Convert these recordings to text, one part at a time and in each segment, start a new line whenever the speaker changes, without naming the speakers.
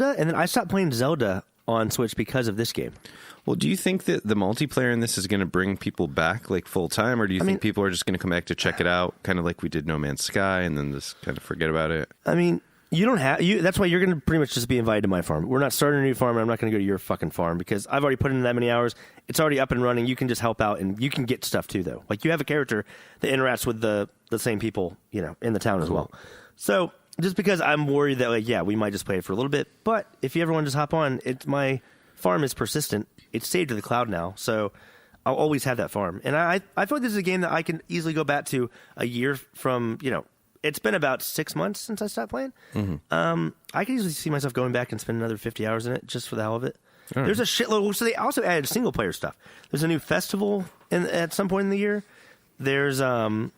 Zelda, and then I stopped playing Zelda on Switch because of this game.
Well, do you think that the multiplayer in this is going to bring people back like full time, or do you think people are just going to come back to check it out, kind of like we did No Man's Sky, and then just kind of forget about it?
I mean, you don't have that's why you're going to pretty much just be invited to my farm. We're not starting a new farm, and I'm not going to go to your fucking farm because I've already put in that many hours. It's already up and running. You can just help out, and you can get stuff too, though. Like you have a character that interacts with the same people, in the town as well. So just because I'm worried that we might just play it for a little bit, but if you ever want to just hop on, my farm is persistent. It's saved to the cloud now, so I'll always have that farm. And I feel like this is a game that I can easily go back to a year from, it's been about 6 months since I stopped playing. Mm-hmm. I can easily see myself going back and spend another 50 hours in it just for the hell of it. Right. There's a shitload. So they also added single-player stuff. There's a new festival at some point in the year. There's, I don't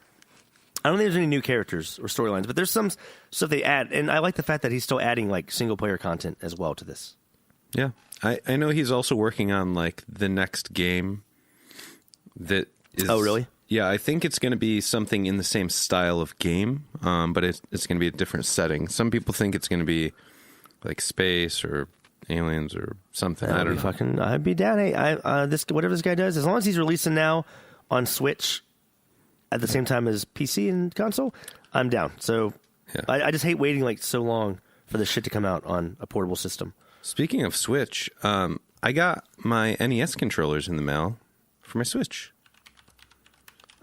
think there's any new characters or storylines, but there's some stuff they add. And I like the fact that he's still adding, like, single-player content as well to this.
Yeah. I know he's also working on, like, the next game that is...
Oh, really?
Yeah, I think it's going to be something in the same style of game, but it's going to be a different setting. Some people think it's going to be, like, space or aliens or something. I don't know.
I'd be down. Hey, whatever this guy does, as long as he's releasing now on Switch at the same time as PC and console, I'm down. So yeah. I just hate waiting, like, so long for this shit to come out on a portable system.
Speaking of Switch, I got my NES controllers in the mail for my Switch.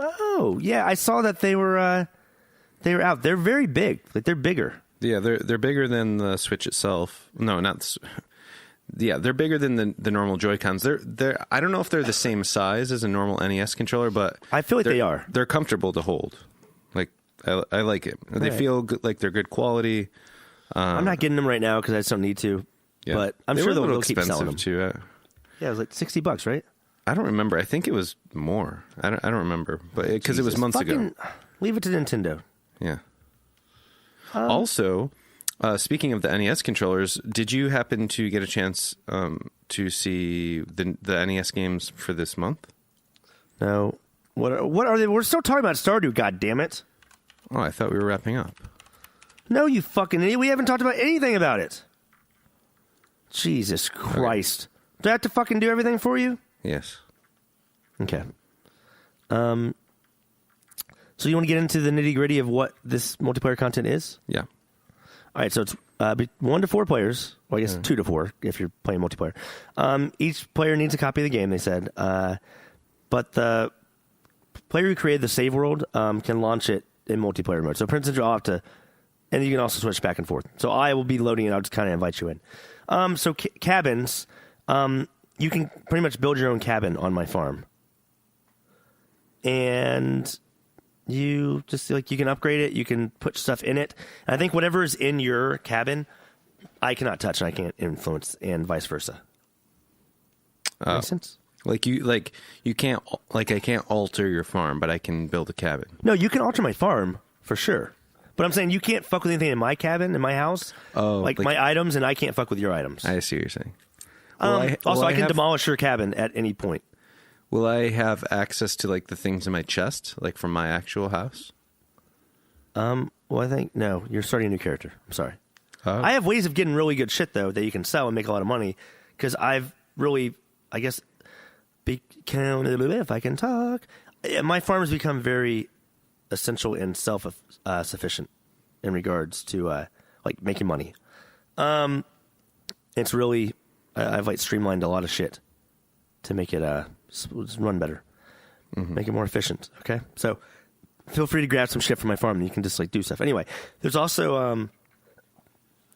Oh, yeah, I saw that they were out. They're very big. Like, they're bigger.
Yeah, they're bigger than the Switch itself. No, not. Yeah, they're bigger than the normal Joy-Cons. They're. I don't know if they're the same size as a normal NES controller, but
I feel like they are.
They're comfortable to hold. Like I like it. They feel good, like they're good quality.
I'm not getting them right now because I just don't need to. Yeah. But I'm sure they'll keep selling them.
Too.
Yeah, it was like $60, right?
I don't remember. I think it was more. I don't remember, but because it was months ago.
Leave it to Nintendo.
Yeah. Also, speaking of the NES controllers, did you happen to get a chance to see the NES games for this month?
No. What are they? We're still talking about Stardew. God damn it!
Oh, I thought we were wrapping up.
No, you fucking idiot! We haven't talked about anything about it. Jesus Christ! Okay. Do I have to fucking do everything for you?
Yes.
Okay. So you want to get into the nitty-gritty of what this multiplayer content is?
Yeah.
All right, so it's 1 to 4 players. Well, I guess 2 to 4 if you're playing multiplayer. Each player needs a copy of the game, they said. But the player who created the save world can launch it in multiplayer mode. So, for instance, you'll have to... And you can also switch back and forth. So I will be loading it. I'll just kind of invite you in. So cabins... you can pretty much build your own cabin on my farm. And you just you can upgrade it, you can put stuff in it. And I think whatever is in your cabin, I cannot touch and I can't influence, and vice versa. Makes sense?
You can't I can't alter your farm, but I can build a cabin.
No, you can alter my farm for sure. But I'm saying you can't fuck with anything in my cabin, in my house.
Oh,
like my items, and I can't fuck with your items.
I see what you're saying.
I can demolish your cabin at any point.
Will I have access to the things in my chest, from my actual house?
Well, I think no. You're starting a new character. I'm sorry.
Oh.
I have ways of getting really good shit though that you can sell and make a lot of money because I've really, I guess, if I can talk, my farm has become very essential and self-sufficient in regards to making money. It's really. I've streamlined a lot of shit to make it run better, make it more efficient. Okay, so feel free to grab some shit from my farm and you can just do stuff. Anyway, there's also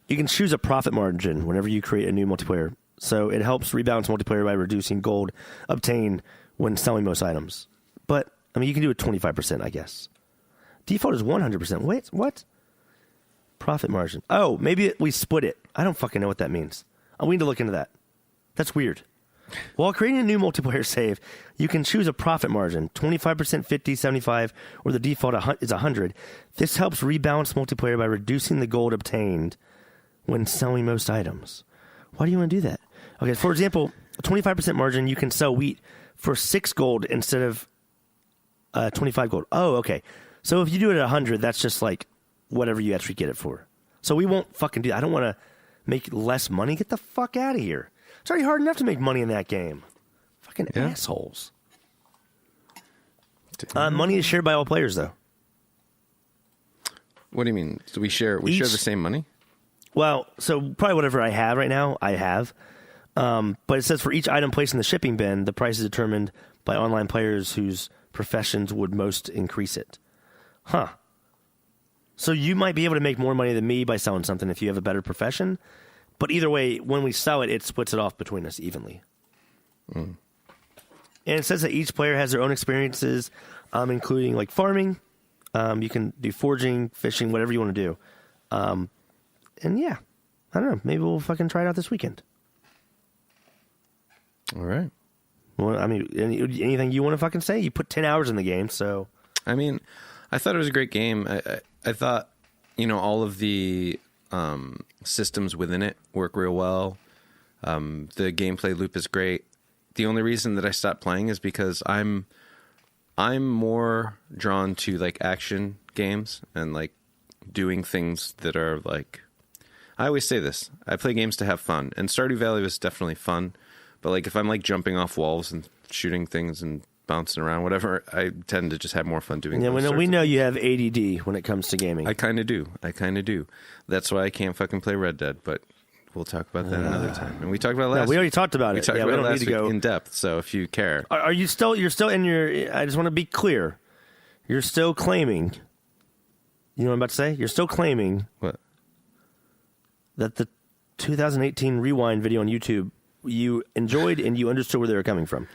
you can choose a profit margin whenever you create a new multiplayer. So it helps rebalance multiplayer by reducing gold obtained when selling most items. But I mean, you can do it 25%, I guess. Default is 100%. Wait, what? Profit margin. Oh, maybe we split it. I don't fucking know what that means. We need to look into that. That's weird. While creating a new multiplayer save, you can choose a profit margin, 25%, 50, 75, or the default is 100. This helps rebalance multiplayer by reducing the gold obtained when selling most items. Why do you want to do that? Okay, for example, a 25% margin, you can sell wheat for 6 gold instead of 25 gold. Oh, okay. So if you do it at 100, that's just whatever you actually get it for. So we won't fucking do that. I don't want to make less money? Get the fuck out of here. It's already hard enough to make money in that game. Fucking assholes. Money is shared by all players, though.
What do you mean? So we share the same money?
Well, so probably whatever I have right now, I have. But it says for each item placed in the shipping bin, the price is determined by online players whose professions would most increase it. Huh. So you might be able to make more money than me by selling something if you have a better profession. But either way, when we sell it, it splits it off between us evenly. And it says that each player has their own experiences, including like farming. You can do foraging, fishing, whatever you want to do. And yeah, I don't know. Maybe we'll fucking try it out this weekend.
All right.
Well, I mean, anything you want to fucking say? You put 10 hours in the game, so.
I mean, I thought it was a great game. I thought, all of the systems within it work real well. The gameplay loop is great. The only reason that I stopped playing is because I'm more drawn to like action games and like doing things that are like, I always say this, I play games to have fun, and Stardew Valley was definitely fun, but like if I'm like jumping off walls and shooting things and bouncing around, whatever, I tend to just have more fun doing.
Yeah, we know you have ADD when it comes to gaming.
I kind of do. That's why I can't fucking play Red Dead, but we'll talk about that another time. And we talked about it last
we already
week.
talked about it.
We talked about
we
it
don't
last
need to go
week in depth, so if you care.
Are you still, you're still in your, I just want to be clear. You're still claiming, you know what I'm about to say? You're still claiming
What?
that the 2018 Rewind video on YouTube, you enjoyed and you understood where they were coming from.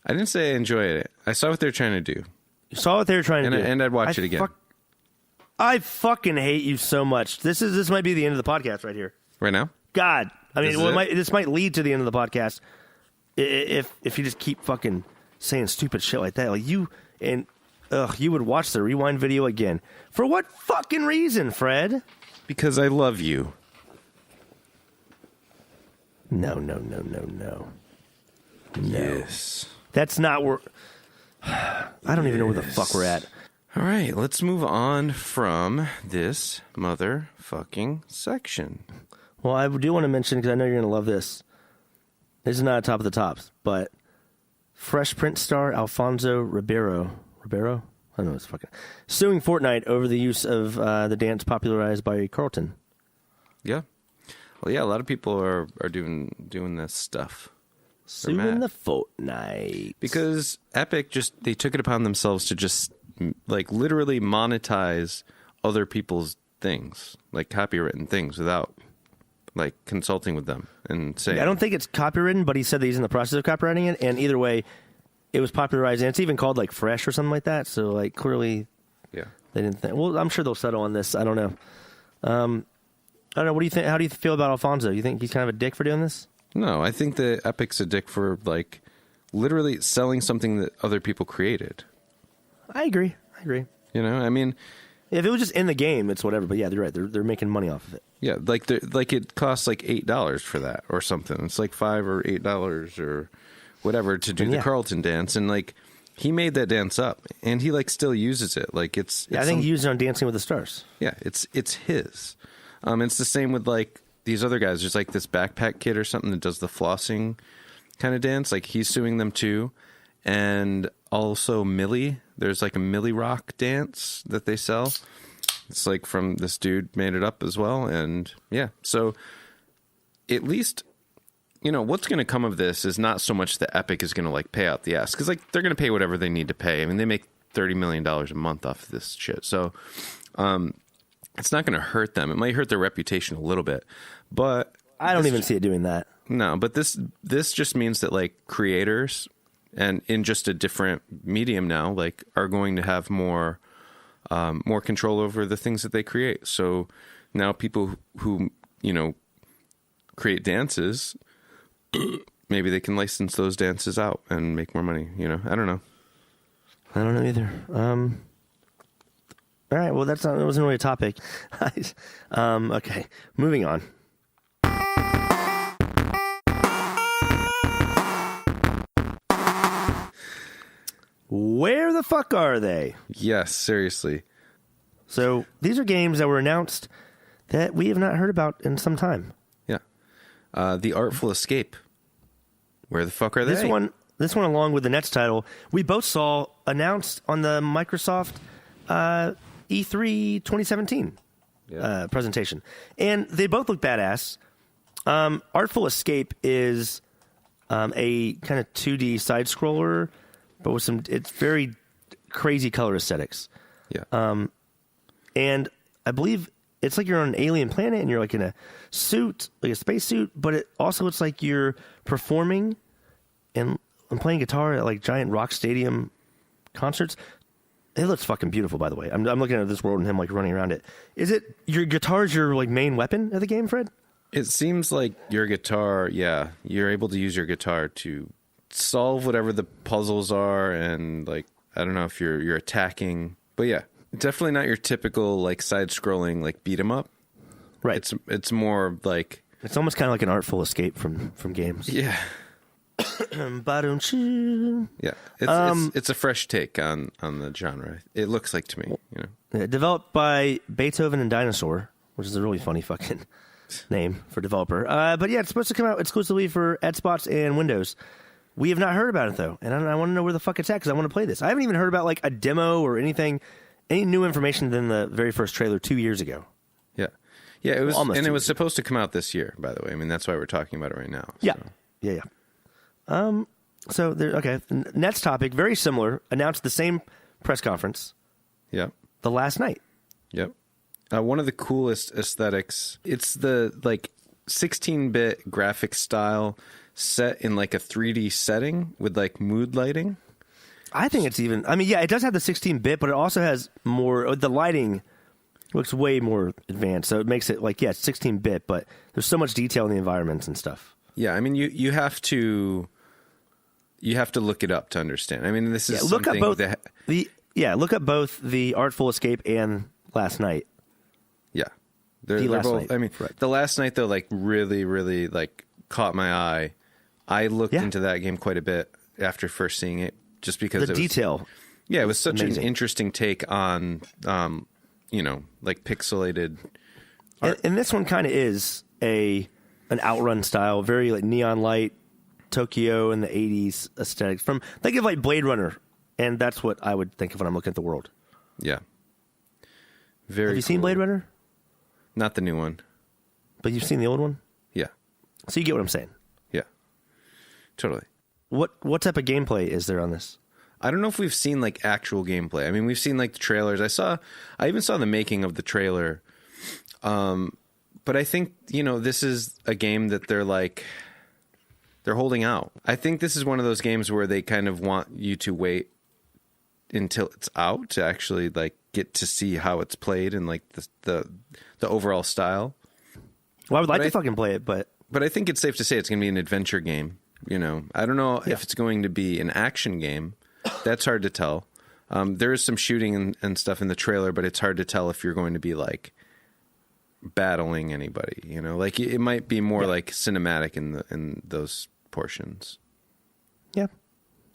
I didn't say I enjoyed it. I saw what they were trying to do.
You saw what they were trying to do.
And I'd watch it again.
I fucking hate you so much. This might be the end of the podcast right here.
Right now?
God. I mean, this might lead to the end of the podcast if you just keep fucking saying stupid shit like that. Like you would watch the Rewind video again. For what fucking reason, Fred?
Because I love you.
No.
Yes.
That's not where... I don't even know where the fuck we're at.
All right, let's move on from this motherfucking section.
Well, I do want to mention, because I know you're going to love this. This is not a top of the tops, but Fresh Prince star Alfonso Ribeiro? I don't know, it's fucking... suing Fortnite over the use of the dance popularized by Carlton.
Yeah. Well, yeah, a lot of people are doing this stuff.
Suing the Fortnite.
Because Epic they took it upon themselves to just like literally monetize other people's things, like copywritten things, without like consulting with them and saying.
I don't think it's copywritten, but he said that he's in the process of copywriting it, and either way, it was popularized, and it's even called like Fresh or something like that. So like clearly,
yeah,
they didn't think. Well, I'm sure they'll settle on this. I don't know. I don't know. What do you think? How do you feel about Alfonso? You think he's kind of a dick for doing this?
No, I think that Epic's a dick for like literally selling something that other people created.
I agree.
I mean,
if it was just in the game, it's whatever. But yeah, they're right. They're making money off of it.
Yeah, like it costs like $8 for that or something. It's like $5 or $8 or whatever to do the Carlton dance, and like he made that dance up, and he like still uses it. Like it's
I think he used it on Dancing with the Stars.
Yeah, it's his. It's the same with like these other guys. There's like this backpack kid or something that does the flossing kind of dance. Like he's suing them too, and also Millie. There's like a Millie Rock dance that they sell. It's like from this dude made it up as well. And yeah, so at least, what's going to come of this is not so much that Epic is going to like pay out the ass, because like they're going to pay whatever they need to pay. I mean, they make $30 million a month off of this shit. So it's not going to hurt them. It might hurt their reputation a little bit, but
I don't even see it doing that.
No, but this just means that like creators, and in just a different medium now, like are going to have more control over the things that they create. So now people who create dances, maybe they can license those dances out and make more money. I don't know.
I don't know either. All right. Well, that wasn't really a topic. Okay. Moving on. Where the fuck are they?
Yes, seriously.
So these are games that were announced that we have not heard about in some time.
Yeah. The Artful Escape. Where the fuck are they?
This one, along with the Nets title, we both saw announced on the Microsoft E3 2017 presentation, and they both look badass. Artful Escape is a kind of 2D side scroller, but with it's very crazy color aesthetics.
Yeah.
And I believe it's like you're on an alien planet and you're like in a suit, like a space suit, but it also it's like you're performing and playing guitar at like giant rock stadium concerts. It looks fucking beautiful, by the way. I'm looking at this world and him like running around it. Is it your guitar's your like main weapon of the game, Fred?
It seems like your guitar, yeah, you're able to use your guitar to solve whatever the puzzles are, and like I don't know if you're attacking, but yeah, definitely not your typical like side-scrolling like beat 'em up.
Right.
It's more like
it's almost kind of like an artful escape from games.
Yeah. Yeah, it's a fresh take on the genre. It looks like to me, you know.
Yeah, developed by Beethoven and Dinosaur, which is a really funny fucking name for developer. But yeah, it's supposed to come out exclusively for Xbox and Windows. We have not heard about it though, and I want to know where the fuck it's at because I want to play this. I haven't even heard about like a demo or anything, any new information than the very first trailer 2 years ago.
Yeah, it was,
Almost
and it was
2 years
supposed to come out this year. By the way, I mean that's why we're talking about it right now.
Yeah,
so.
yeah. So there. Okay, next topic, very similar. Announced the same press conference.
Yeah.
The last night.
Yep. One of the coolest aesthetics. It's the like 16-bit graphic style set in like a 3D setting with like mood lighting.
I think it's even. I mean, yeah, it does have the 16-bit, but it also has more. The lighting looks way more advanced, so it makes it like it's 16-bit, but there's so much detail in the environments and stuff.
Yeah, I mean, you have to look it up to understand. I mean, this is
look
something
up both
that
look up both the Artful Escape and Last Night.
Yeah, they're
Last
both.
Night.
I mean,
right.
The Last Night though, like really like caught my eye. I looked into that game quite a bit after first seeing it, just because
the detail.
Yeah, it was such
amazing.
an interesting take on, like pixelated art.
And this one kind of is an Outrun style, very like neon light, Tokyo in the 80s aesthetic. Think of like Blade Runner, and that's what I would think of when I'm looking at the world.
Yeah. Very
Have you seen Blade Runner?
Not the new one.
But you've seen the old one?
Yeah.
So you get what I'm saying.
Yeah. Totally.
What type of gameplay is there on this?
I don't know if we've seen like actual gameplay. I mean, we've seen like the trailers. I even saw the making of the trailer. But I think, this is a game that they're holding out. I think this is one of those games where they kind of want you to wait until it's out to actually like get to see how it's played and like the overall style.
Well, I would like to fucking play it, but
I think it's safe to say it's going to be an adventure game. I don't know if it's going to be an action game. That's hard to tell. There is some shooting and stuff in the trailer, but it's hard to tell if you're going to be like battling anybody. Like it might be more like cinematic in those portions.
Yeah,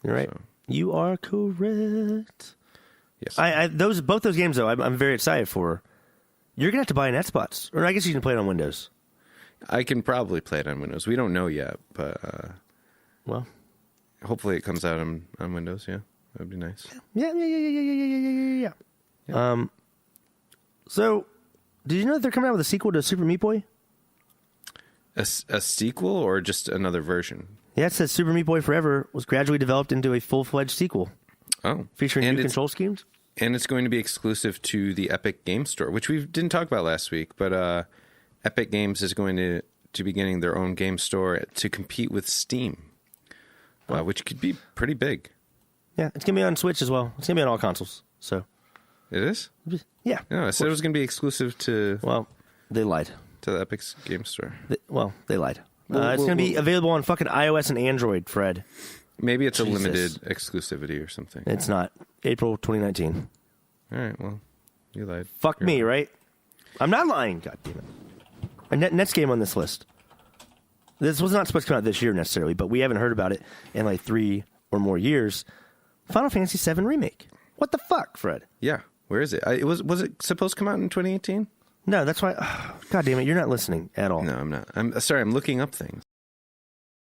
you're right.
So.
You are correct.
Yes.
Both those games though, I'm very excited for. You're gonna have to buy an Xbox, or I guess you can play it on Windows.
I can probably play it on Windows. We don't know yet, but
well,
hopefully it comes out on Windows. Yeah, that'd be nice.
Yeah. So, did you know that they're coming out with a sequel to Super Meat Boy?
A sequel or just another version?
Yeah, it says Super Meat Boy Forever was gradually developed into a full-fledged sequel.
Oh,
featuring new control schemes.
And it's going to be exclusive to the Epic Game Store, which we didn't talk about last week. But Epic Games is going to be getting their own game store to compete with Steam, which could be pretty big.
Yeah, it's going to be on Switch as well. It's going to be on all consoles. So
it is?
Yeah.
No, I said it was going to be exclusive to...
Well, they lied.
To the Epic Game Store.
They lied. It's going to be available on fucking iOS and Android, Fred.
Maybe it's a limited exclusivity or something.
It's not. April 2019.
All right, well, you lied.
Fuck me, right? I'm not lying. God damn it. Next game on this list. This was not supposed to come out this year necessarily, but we haven't heard about it in like 3 or more years. Final Fantasy VII Remake. What the fuck, Fred?
Yeah, where is it? Was it supposed to come out in 2018?
No, that's why. God damn it, you're not listening at all.
No, I'm not. I'm sorry. I'm looking up things.